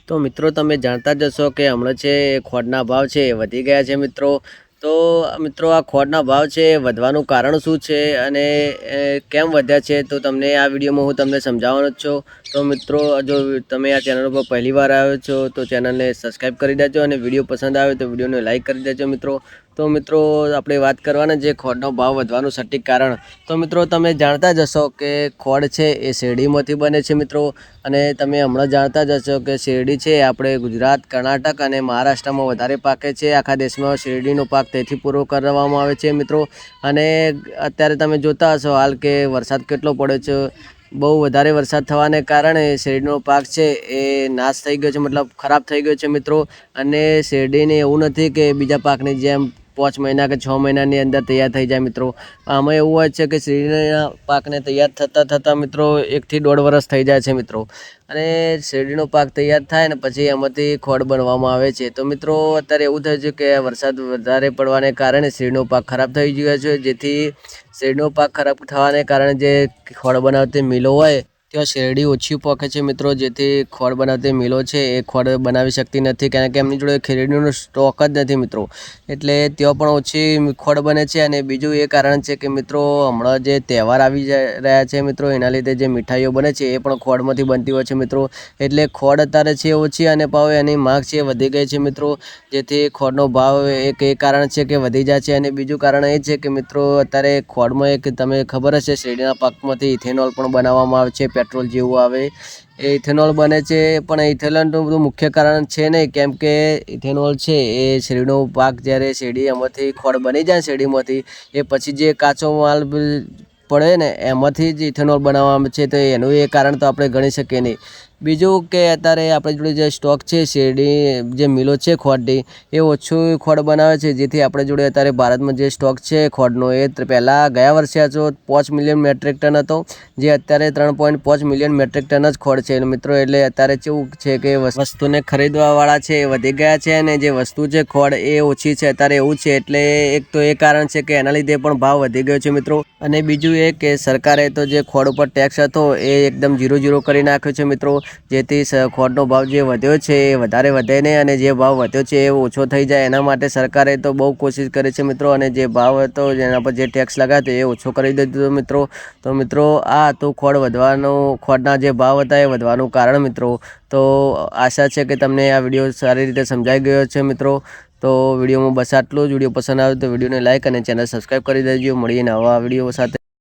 તો મિત્રો તમે જાણતા જ હશો કે હમણાં છે ખોડના ભાવ છે એ વધી ગયા છે મિત્રો. તો મિત્રો આ ખોડના ભાવ છે એ વધવાનું કારણ શું છે અને કેમ વધ્યા છે તો તમને આ વિડીયોમાં હું તમને સમજાવવાનો જ છું. તો મિત્રો જો તમે આ ચેનલ પર પહેલી વાર આવ્યો છો તો ચેનલને સબસ્ક્રાઈબ કરી દેજો અને વિડીયો પસંદ આવે તો વિડીયોને લાઇક કરી દેજો મિત્રો. તો મિત્રો આપણે વાત કરવાના જે ખોડનો ભાવ વધવાનું સટીક કારણ. તો મિત્રો તમે જાણતા જ હશો કે ખોડ છે એ શેરડીમાંથી બને છે મિત્રો. અને તમે હમણાં જાણતા જ હશો કે શેરડી છે આપણે ગુજરાત, કર્ણાટક અને મહારાષ્ટ્રમાં વધારે પાકે છે. આખા દેશમાં શેરડીનો પાક તેથી પૂરો કરવામાં આવે છે મિત્રો. અને અત્યારે તમે જોતા હશો હાલ કે વરસાદ કેટલો પડ્યો છે. બહુ વધારે વરસાદ થવાને કારણે શેરડીનો પાક છે એ નાશ થઈ ગયો છે, મતલબ ખરાબ થઈ ગયો છે મિત્રો. અને શેરડીને એવું નથી કે બીજા પાકની જેમ 5 મહિના કે 6 મહિનાની અંદર તૈયાર થઈ જાય મિત્રો. આમાં એવું હોય છે કે શેરડીના પાકને તૈયાર થતાં મિત્રો 1 થી 1.5 વર્ષ થઈ જાય છે મિત્રો. અને શેરડીનો પાક તૈયાર થાય ને પછી એમાંથી ખોડ બનવામાં આવે છે. તો મિત્રો અત્યારે એવું થયું છે કે વરસાદ વધારે પડવાને કારણે શેરડીનો પાક ખરાબ થઈ ગયો છે. જેથી શેરડીનો પાક ખરાબ થવાને કારણે જે ખોડ બનાવતી મિલો હોય ત્યાં શેરડી ઓછી પાકે છે મિત્રો. જેથી ખોડ બનાવતી મિલો છે એ ખોડ બનાવી શકતી નથી, કારણ કે એમની જોડે શેરડીનો સ્ટોક જ નથી મિત્રો. એટલે ત્યાં પણ ઓછી ખોડ બને છે. અને બીજું એ કારણ છે કે મિત્રો હમણાં જે તહેવાર આવી રહ્યા છે મિત્રો, એના લીધે જે મીઠાઈઓ બને છે એ પણ ખોડમાંથી બનતી હોય છે મિત્રો. એટલે ખોડ અત્યારે છે ઓછી અને ભાવ એની માંગ છે વધી ગઈ છે મિત્રો. જેથી ખોડનો ભાવ એક એ કારણ છે કે વધી જાય છે. અને બીજું કારણ એ છે કે મિત્રો અત્યારે ખોડમાં એક તમને ખબર હશે શેરડીના પાકમાંથી ઇથેનોલ પણ બનાવવામાં આવે છે, પેટ્રોલ જેવું આવે એ ઇથેનોલ બને છે. પણ ઇથેનોલનું બધું મુખ્ય કારણ છે નહીં, કેમ કે ઇથેનોલ છે એ શેરડીનો પાક જ્યારે શેરડી એમાંથી ખોડ બની જાય શેરડીમાંથી એ પછી જે કાચો માલ પડે ને એમાંથી જ ઇથેનોલ બનાવવામાં છે. તો એનું એ કારણ તો આપણે ગણી શકીએ નહીં. બીજું કે અત્યારે આપણી જોડે જે સ્ટોક છે શેરડી જે મિલો છે ખોડની એ ઓછું ખોડ બનાવે છે. જેથી આપણી જોડે અત્યારે ભારતમાં જે સ્ટોક છે ખોડનો એ પહેલાં ગયા વર્ષે હતો 5 મિલિયન મેટ્રિક ટન હતો, જે અત્યારે 3.5 મિલિયન મેટ્રિક ટન જ ખોડ છે મિત્રો. એટલે અત્યારે કેવું છે કે વસ્તુને ખરીદવાવાળા છે એ વધી ગયા છે અને જે વસ્તુ છે ખોડ એ ઓછી છે અત્યારે એવું છે. એટલે એક તો એ કારણ છે કે એના લીધે પણ ભાવ વધી ગયો છે મિત્રો. અને બીજું એ કે સરકારે તો જે ખોડ ઉપર ટેક્સ હતો એ એકદમ 0 કરી નાખ્યો છે મિત્રો. જેથી ખોડનો ભાવ જે વધ્યો છે એ વધારે વધે નહીં અને જે ભાવ વધ્યો છે એ ઓછો થઈ જાય. એના માટે સરકારે તો બહુ કોશિશ કરી છે મિત્રો. અને જે ભાવ હતો જેના પર જે ટેક્સ લગાવ્યો એ ઓછો કરી દીધો મિત્રો. તો મિત્રો આ હતું ખોડના જે ભાવ હતા એ વધવાનું કારણ મિત્રો. તો આશા છે કે તમને આ વિડીયો સારી રીતે સમજાઈ ગયો છે મિત્રો. તો વિડીયોમાં બસ આટલું જ. વિડીયો પસંદ આવે તો વિડીયોને લાઇક અને ચેનલ સબસ્ક્રાઈબ કરી દેજો. મળીએ નવા વિડીયો સાથે.